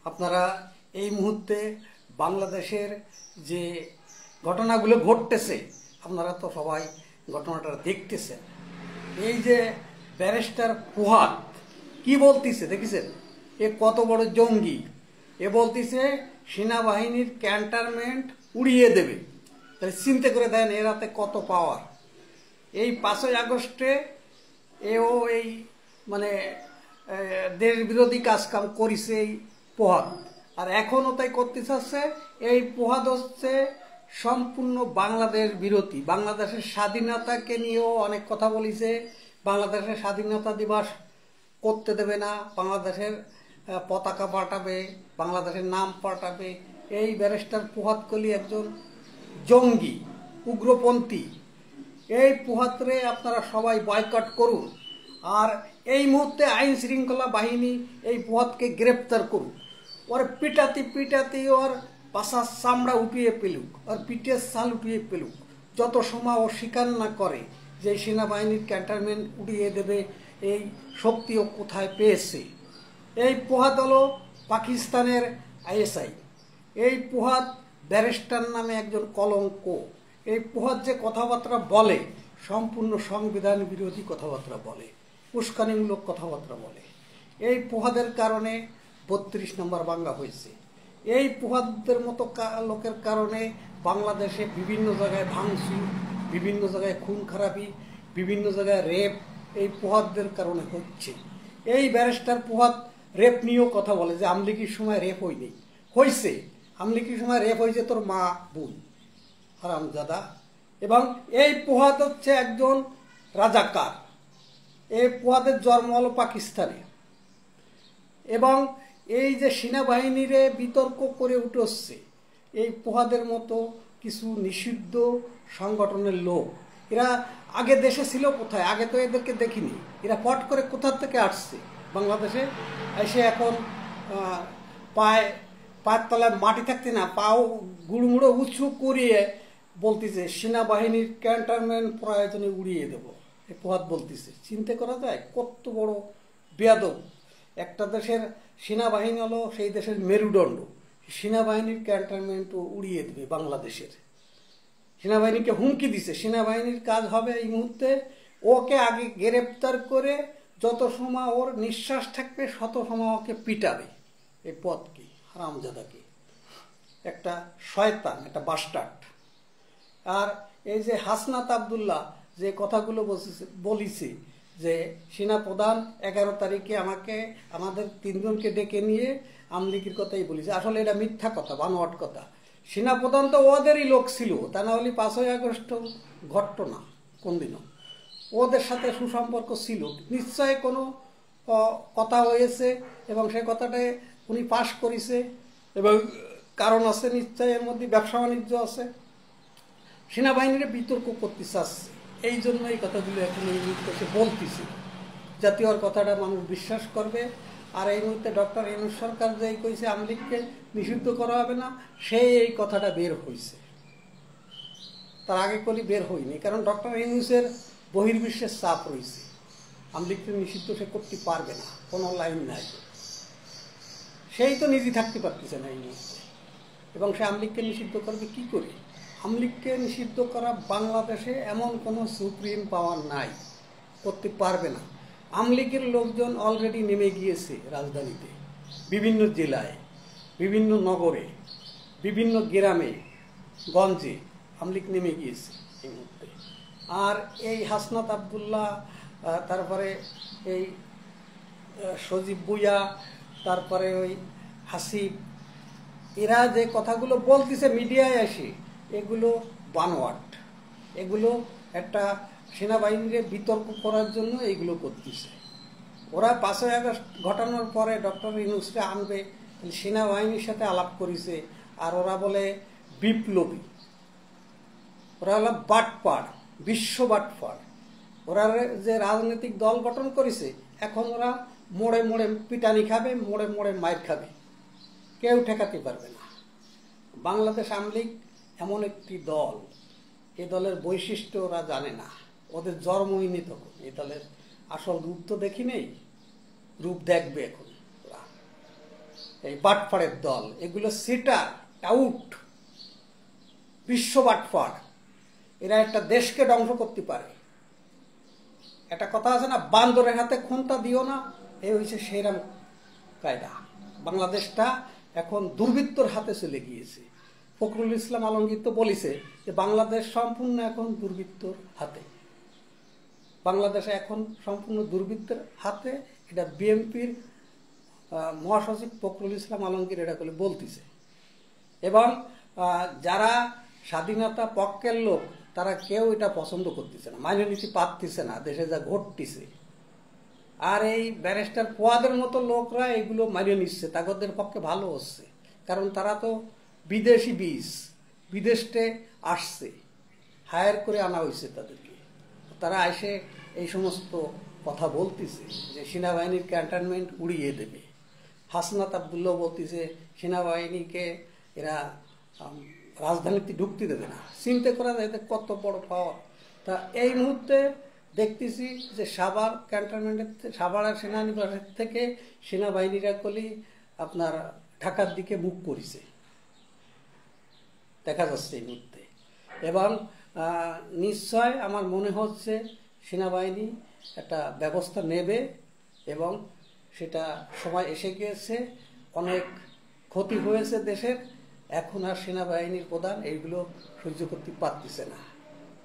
আপনারা এই মুহূর্তে বাংলাদেশের যে ঘটনাগুলো ঘটতেছে আপনারা তো সবাই ঘটনাটা দেখতেছেন। এই যে ব্যারিস্টার ফুহাদ কি বলতিছে দেখেছেন? এ কত বড় জঙ্গি! এ বলতিছে সেনাবাহিনীর ক্যান্টনমেন্ট উড়িয়ে দেবে। তাহলে চিন্তা করে দেন এর হাতে কত পাওয়ার। এই 5ই আগস্টে এও এই মানে দেশ বিরোধী কাজকাম করেছে এই ফুহাদ, আর এখনও তাই করতে চাচ্ছে। এই ফুহাদ হচ্ছে সম্পূর্ণ বাংলাদেশ বিরোধী। বাংলাদেশের স্বাধীনতাকে নিয়েও অনেক কথা বলেছে। বাংলাদেশের স্বাধীনতা দিবস করতে দেবে না, বাংলাদেশের পতাকা পাল্টাবে, বাংলাদেশের নাম পাল্টাবে। এই ব্যারিস্টার ফুহাদ কলি একজন জঙ্গি, উগ্রপন্থী। এই ফুহাদরে আপনারা সবাই বয়কট করুন, আর এই মুহূর্তে আইন শৃঙ্খলা বাহিনী এই ফুহাদকে গ্রেপ্তার করুন। ওর পিটাতে পিটাতে ওর পাশার চামড়া উঠিয়ে পেলুক, ওর পিঠের ছাল উঠিয়ে পেলুক। যত সময় ও স্বীকার না করে যে সেনাবাহিনীর ক্যান্টনমেন্ট উড়িয়ে দেবে, এই শক্তি ও কোথায় পেয়েছে। এই ফুহাদ হলো পাকিস্তানের আইএসআই। এই ফুহাদ ব্যারিস্টার নামে একজন কলঙ্ক। এই ফুহাদ যে কথাবার্তা বলে সম্পূর্ণ সংবিধান বিরোধী কথাবার্তা বলে, উস্কানিমূলক কথাবার্তা বলে। এই ফুহাদের কারণে 32 নম্বর বাঙ্গা হয়েছে। এই ফুহাদের মতো লোকের কারণে বাংলাদেশে বিভিন্ন জায়গায় ভাঙচুর, বিভিন্ন জায়গায় খুন খারাপি, বিভিন্ন জায়গায় রেপ এই ফুহাদদের কারণে হচ্ছে। এই ব্যারিস্টার ফুহাদ রেপ নিয়েও কথা বলে যে আমলিগির সময় রেপ হয়নি। হয়েছে, আমলিগির সময় রেপ হয়েছে তোর মা বোন হারামজাদা। এবং এই ফুহাদ হচ্ছে একজন রাজাকার। এই ফুহাদের জন্ম হলো পাকিস্তানে। এবং এই যে সেনাবাহিনীর বিতর্ক করে উঠছে এই ফুহাদের মতো কিছু নিষিদ্ধ সংগঠনের লোক। এরা আগে দেশে ছিল কোথায়? আগে তো এদেরকে দেখিনি। এরা পট করে কোথা থেকে আসছে বাংলাদেশে এসে এখন পায়ের তলায় মাটি থাকতে না, পাও গুড়মুড়ো উঁচু করিয়ে বলতেছে সেনাবাহিনীর ক্যান্টনমেন্ট প্রয়োজনে উড়িয়ে দেব। এই ফুহাদ বলতেছে। চিন্তা করা যায় কত বড় বেয়াদব। একটা দেশের সেনাবাহিনী হলো সেই দেশের মেরুদণ্ড। সেনাবাহিনীর ক্যান্টনমেন্ট উড়িয়ে দেবে বাংলাদেশের। সেনাবাহিনীকে হুমকি দিছে। সেনাবাহিনীর কাজ হবে এই মুহূর্তে ওকে আগে গ্রেপ্তার করে যত সময় ওর নিঃশ্বাস থাকবে তত সময় ওকে পিটাবে। এই পথ কি হারামজাদাকে, একটা শয়তান, একটা বাস্টার্ড। আর এই যে হাসনাত আবদুল্লাহ যে কথাগুলো বলিছে যে সেনাপ্রধান 11 তারিখে আমাদের 3 জনকে ডেকে নিয়ে আমলিগির কথাই বলেছে, আসলে এটা মিথ্যা কথা, বানোয়াট কথা। সেনাপ্রধান তো ওদেরই লোক ছিল, তা না হলে 5ই আগস্ট ঘটত না কোনদিনও। ওদের সাথে সুসম্পর্ক ছিল, নিশ্চয় কোনো কথা হয়েছে এবং সেই কথাটাই উনি পাশ করেছে এবং কারণ আছে নিশ্চয়, এর মধ্যে ব্যবসা বাণিজ্য আছে। সেনাবাহিনীর বিতর্ক করতে চাচ্ছে, এই জন্য এই কথাগুলো এখন এই মুহূর্তে বলতেছে, জাতীয় কথাটা মানুষ বিশ্বাস করবে। আর এই মুহূর্তে ডক্টর ইউনূস সরকার যে কইছে আমলিগকে নিষিদ্ধ করা হবে না, সেই এই কথাটা বের হয়েছে। তার আগে কলি বের হয়নি, কারণ ডক্টর ইউনূসের বহির্বিশ্বের চাপ রয়েছে। আমলিগকে নিষিদ্ধ সে করতে পারবে না, কোনো লাইন নাই। সেই তো নিজে থাকতে পারতেছে না এই মুহূর্তে, এবং সে আমলিগকে নিষিদ্ধ করবে কি করে? আমলিগকে নিষিদ্ধ করা বাংলাদেশে এমন কোনো সুপ্রিম পাওয়ার নাই, করতে পারবে না। আমলিগের লোকজন অলরেডি নেমে গিয়েছে রাজধানীতে, বিভিন্ন জেলায়, বিভিন্ন নগরে, বিভিন্ন গ্রামে গঞ্জে আমলিগ নেমে গিয়েছে এই মুহূর্তে। আর এই হাসনাত আবদুল্লাহ, তারপরে এই সজীব ভুইয়া, তারপরে ওই হাসিব, এরা যে কথাগুলো বলতেছে মিডিয়ায় এসে, এগুলো বানোয়াট। এগুলো একটা সেনাবাহিনীর বিতর্ক করার জন্য এইগুলো করতেছে। ওরা 5ই আগস্ট ঘটানোর পরে ডক্টর ইউনূসকে আনবে, সেনাবাহিনীর সাথে আলাপ করেছে। আর ওরা বলে বিপ্লবী, ওরা হলো বাটপাড়, বিশ্ব বাটপাড়। ওরা যে রাজনৈতিক দল গঠন করেছে, এখন ওরা মোড়ে মোড়ে পিটানি খাবে, মোড়ে মোড়ে মাইর খাবে, কেউ ঠেকাতে পারবে না। বাংলাদেশ আওয়ামী লীগ এমন একটি দল, এই দলের বৈশিষ্ট্য ওরা জানে না, ওদের জন্মই তখন। এই দলের আসল রূপ তো দেখি নেই, রূপ দেখবে এখন ওরা। এই বাটফাড়ের দল, এগুলো সিটার আউট, বিশ্ব বাটফাড়। এরা একটা দেশকে ধ্বংস করতে পারে। একটা কথা আছে না, বান্দরের হাতে খুনটা দিও না, এই হয়েছে সেরাম কায়দা। বাংলাদেশটা এখন দুর্বৃত্তর হাতে চলে গিয়েছে। ফখরুল ইসলাম আলমগীর তো বলেছে যে বাংলাদেশ সম্পূর্ণ এখন দুর্বৃত্তর হাতে। বাংলাদেশে এখন সম্পূর্ণ দুর্বৃত্তের হাতে, এটা বিএনপির মহাসচিব ফখরুল ইসলাম আলমগীর এটা করে বলতেছে। এবং যারা স্বাধীনতা পক্ষের লোক তারা কেউ এটা পছন্দ করতেছে না, মাইনে নিতে পারতেছে না দেশে যা ঘটতেছে। আর এই ব্যারিস্টার ফুয়াদের মতো লোকরা এগুলো মানিয়ে নিচ্ছে, তাদের পক্ষে ভালো হচ্ছে। কারণ তারা তো বিদেশি বীজ, বিদেশে আসছে, হায়ার করে আনা হয়েছে তাদেরকে। তারা এসে এই সমস্ত কথা বলতেছে যে সেনাবাহিনীর ক্যান্টনমেন্ট উড়িয়ে দেবে। হাসনাত আবদুল্লাহ বলতেছে সেনাবাহিনীকে এরা রাজধানীতে ঢুকতে দেবে না। চিন্তা করা যায় কত বড় পাওয়ার। তা এই মুহূর্তে দেখতেছি যে সাভার ক্যান্টনমেন্টের, সাভারের সেনানিবাসের থেকে সেনাবাহিনীরা কলি আপনার ঢাকার দিকে মুখ করেছে, দেখা যাচ্ছে এই মুহূর্তে। এবং নিশ্চয় আমার মনে হচ্ছে সেনাবাহিনী একটা ব্যবস্থা নেবে এবং সেটা সময় এসে গিয়েছে। অনেক ক্ষতি হয়েছে দেশের, এখন আর সেনাবাহিনীর প্রধান এইগুলো সহ্য করতে পারতেছে না।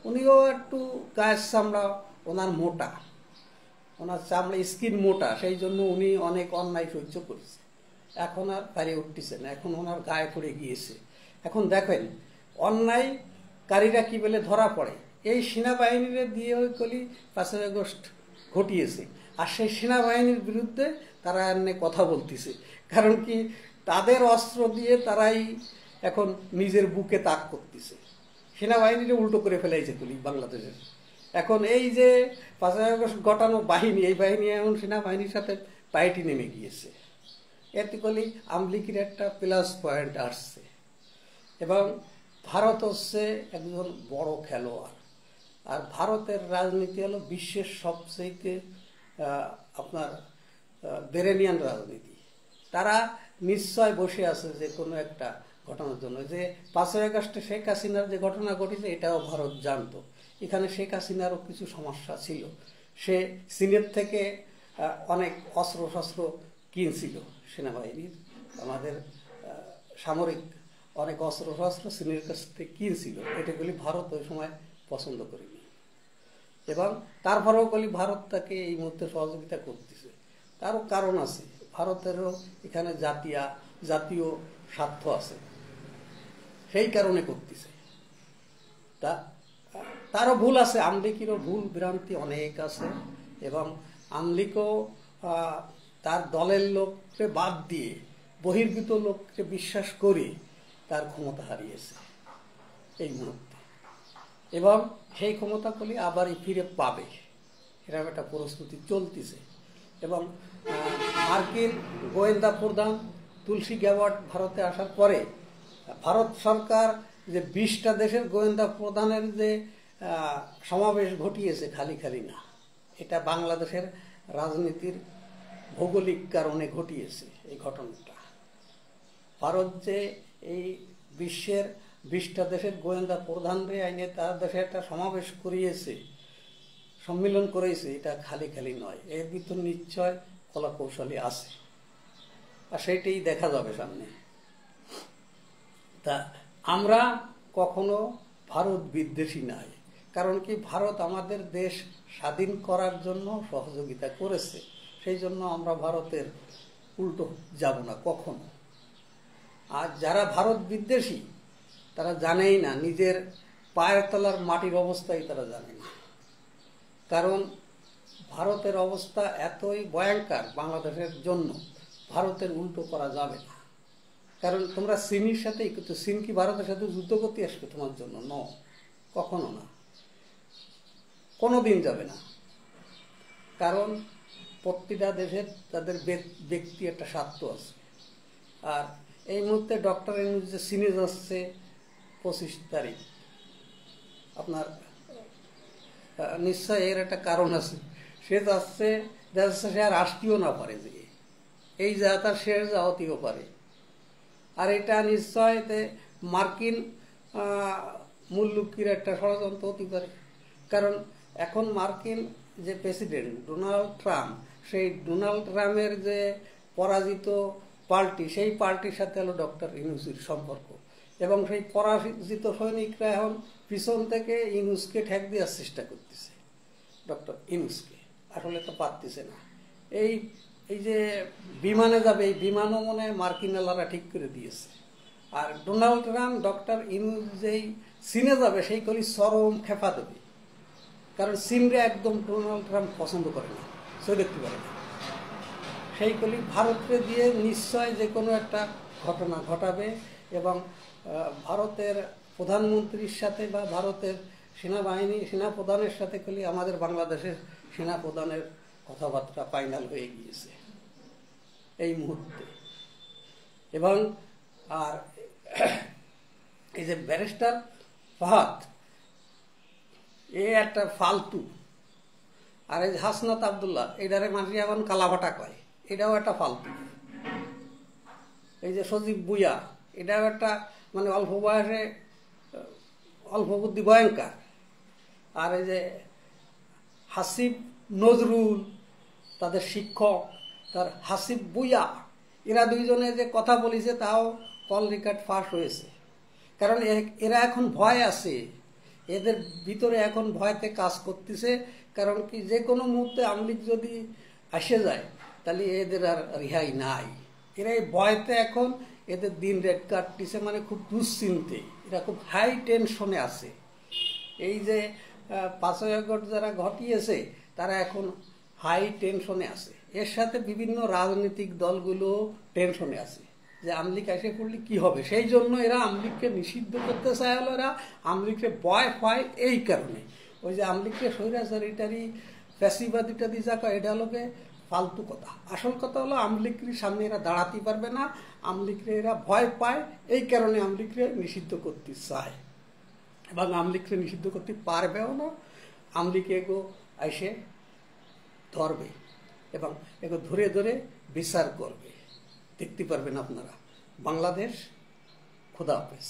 উনিও একটু গায়ের চামড়া ওনার মোটা, ওনার চামড়া স্কিন মোটা, সেই জন্য উনি অনেক অন্যায় সহ্য করেছে। এখন আর পারে উঠতেছে না, এখন ওনার গায়ে পড়ে গিয়েছে। এখন দেখেন অন্যায়কারীরা কি বলে ধরা পড়ে, এই সেনাবাহিনীরা দিয়ে ওই কলি 5ই আগস্ট ঘটিয়েছে। আর সেই সেনাবাহিনীর বিরুদ্ধে তারা এমনি কথা বলতেছে, কারণ কি তাদের অস্ত্র দিয়ে তারাই এখন নিজের বুকে তাক করতেছে। সেনাবাহিনীকে উল্টো করে ফেলাইছে কলি বাংলাদেশের। এখন এই যে 5ই আগস্ট ঘটানো বাহিনী, এই বাহিনী এখন সেনাবাহিনীর সাথে পাইটি নেমে গিয়েছে। এতে কলি আমলিকির একটা প্লাস পয়েন্ট আসছে। এবং ভারত হচ্ছে একজন বড় খেলোয়াড়। আর ভারতের রাজনীতি হলো বিশ্বের সবচেয়ে আপনার বেরেনিয়ান রাজনীতি। তারা নিশ্চয় বসে আছে যে কোনো একটা ঘটনার জন্য। যে 5ই আগস্টে শেখ হাসিনার যে ঘটনা ঘটেছে এটাও ভারত জানতো। এখানে শেখ হাসিনারও কিছু সমস্যা ছিল। সে চীনের থেকে অনেক অস্ত্র শস্ত্র কিনছিল সেনাবাহিনীর, আমাদের সামরিক অনেক অস্ত্র শস্ত্র চীনের কাছ থেকে কিনছিল। এটাগুলি ভারত ওই সময় পছন্দ করেনি। এবং তারপরেও বলি ভারত তাকে এই মুহূর্তে সহযোগিতা করতেছে। তারও কারণ আছে, ভারতেরও এখানে জাতীয় স্বার্থ আছে, সেই কারণে করতেছে। তারও ভুল আছে, আমলিকিরও ভুল ভ্রান্তি অনেক আছে। এবং আমলিকও তার দলের লোককে বাদ দিয়ে বহির্ভূত লোককে বিশ্বাস করে তার ক্ষমতা হারিয়েছে এই মুহূর্তে। এবং সেই ক্ষমতা করলে আবারই ফিরে পাবে, এরকম একটা প্রস্তুতি চলতেছে। এবং মার্কিন গোয়েন্দা প্রধান তুলসী গ্যাবার্ড ভারতে আসার পরে ভারত সরকার যে 20টা দেশের গোয়েন্দা প্রধানের যে সমাবেশ ঘটিয়েছে, খালি না, এটা বাংলাদেশের রাজনীতির ভৌগোলিক কারণে ঘটিয়েছে এই ঘটনাটা। ভারত যে এই বিশ্বের 20টা দেশের গোয়েন্দা প্রধানরে আইনে তার দেশে একটা সমাবেশ করিয়েছে, সম্মিলন করেছে, এটা খালি নয়, এর ভিতর নিশ্চয় কলা কৌশলী আছে। আর সেইটাই দেখা যাবে সামনে। তা আমরা কখনো ভারত বিদ্বেষী নাই, কারণ কি ভারত আমাদের দেশ স্বাধীন করার জন্য সহযোগিতা করেছে, সেই জন্য আমরা ভারতের উল্টো যাব না কখনো। আর যারা ভারত বিদ্বেষী তারা জানেই না, নিজের পায়ের তলার মাটির অবস্থাই তারা জানে না। কারণ ভারতের অবস্থা এতই ভয়ঙ্কর বাংলাদেশের জন্য, ভারতের উল্টো করা যাবে না। কারণ তোমরা চীনের সাথেই, কিন্তু চীন কি ভারতের সাথে যুদ্ধ করতে আসবে তোমার জন্য? কখনো না, কোনোদিন যাবে না। কারণ প্রতিটা দেশের তাদের ব্যক্তি একটা স্বার্থ আছে। আর এই মুহূর্তে ডক্টর ইউনূস যে চীনে যাচ্ছে 25 তারিখ, আপনার নিশ্চয় এর একটা কারণ আছে। সে যাচ্ছে, সে আর আসতেও না পারে, যে এই জায়গা তার শেষ যাওয়াতেও পারে। আর এটা নিশ্চয় মার্কিন মূল্যকির একটা ষড়যন্ত্র হতে পারে। কারণ এখন মার্কিন যে প্রেসিডেন্ট ডোনাল্ড ট্রাম্প, সেই ডোনাল্ড ট্রাম্পের যে পরাজিত পার্টি, সেই পার্টির সাথে হলো ডক্টর ইউনূসের সম্পর্ক, এবং সেই পরাজিত সৈনিকরা এখন পিছন থেকে ইউনূসকে ঠেক দেওয়ার চেষ্টা করতেছে, ডক্টর ইউনূসকে। আসলে তো পারতেছে না। এই যে বিমানে যাবে, এই বিমানও মনে হয় মার্কিনালারা ঠিক করে দিয়েছে। আর ডোনাল্ড ট্রাম্প ডক্টর ইউনূস যেই চীনে যাবে, সেই কলি চরম খেপা দেবে। কারণ চীনরা একদম ডোনাল্ড ট্রাম্প পছন্দ করে না, সে দেখতে পারে না। সেই কলি ভারতকে দিয়ে নিশ্চয় যে কোনো একটা ঘটনা ঘটাবে, এবং ভারতের প্রধানমন্ত্রীর সাথে বা ভারতের সেনাপ্রধানের সাথে কলি আমাদের বাংলাদেশের সেনাপ্রধানের কথাবার্তা ফাইনাল হয়ে গিয়েছে এই মুহূর্তে। এবং আর এই যে ব্যারিস্টার ফাহাদ, এ একটা ফালতু। আর এই হাসনাত আবদুল্লাহ, এটারে মানুষ এখন কালাভাটা কয়, এটাও একটা ফালতু। এই যে সজীব ভুইয়া, এটাও একটা মানে অল্প বয়সে অল্প বুদ্ধি ভয়ঙ্কর। আর এই যে হাসিব নজরুল, তাদের শিক্ষক, তার হাসিব ভুইয়া, এরা দুইজনে যে কথা বলেছে তাও কল রেকর্ড ফাঁস হয়েছে। কারণ এরা এখন ভয় আছে, এদের ভিতরে এখন ভয়তে কাজ করতেছে। কারণ কি, যে কোনো মুহূর্তে আওয়ামী লীগ যদি আসে যায়, তাহলে এদের আর রেহাই নাই। এরা এই ভয়তে এখন এদের দিন রেট কাটতেছে, মানে খুব দুশ্চিন্তে, এরা খুব হাই টেনশনে আছে। এই যে 5ই আগস্ট যারা ঘটিয়েছে, তারা এখন হাই টেনশনে আছে। এর সাথে বিভিন্ন রাজনৈতিক দলগুলো টেনশনে আছে যে আওয়ামী লীগ এসে পড়লে কি হবে। সেই জন্য এরা আওয়ামী লীগকে নিষিদ্ধ করতে চায়, হলো এরা আওয়ামী লীগকে ভয় পায় এই কারণে। ওই যে আওয়ামী লীগকে স্বৈরাচারিটারি ফ্যাসিবাদ ইত্যাদি যা কয়, এটা হলো ফালতু কথা। আসল কথা হলো আওয়ামী লীগের সামনে এরা দাঁড়াতে পারবে না, আওয়ামী লীগকে এরা ভয় পায়, এই কারণে আওয়ামী লীগকে নিষিদ্ধ করতে চায়, এবং আওয়ামী লীগকে নিষিদ্ধ করতে পারবেও না। আওয়ামী লীগ এগো এসে ধরবে এবং এগো ধরে ধরে বিচার করবে, দেখতে পারবেন আপনারা। বাংলাদেশ, খোদা হাফেজ।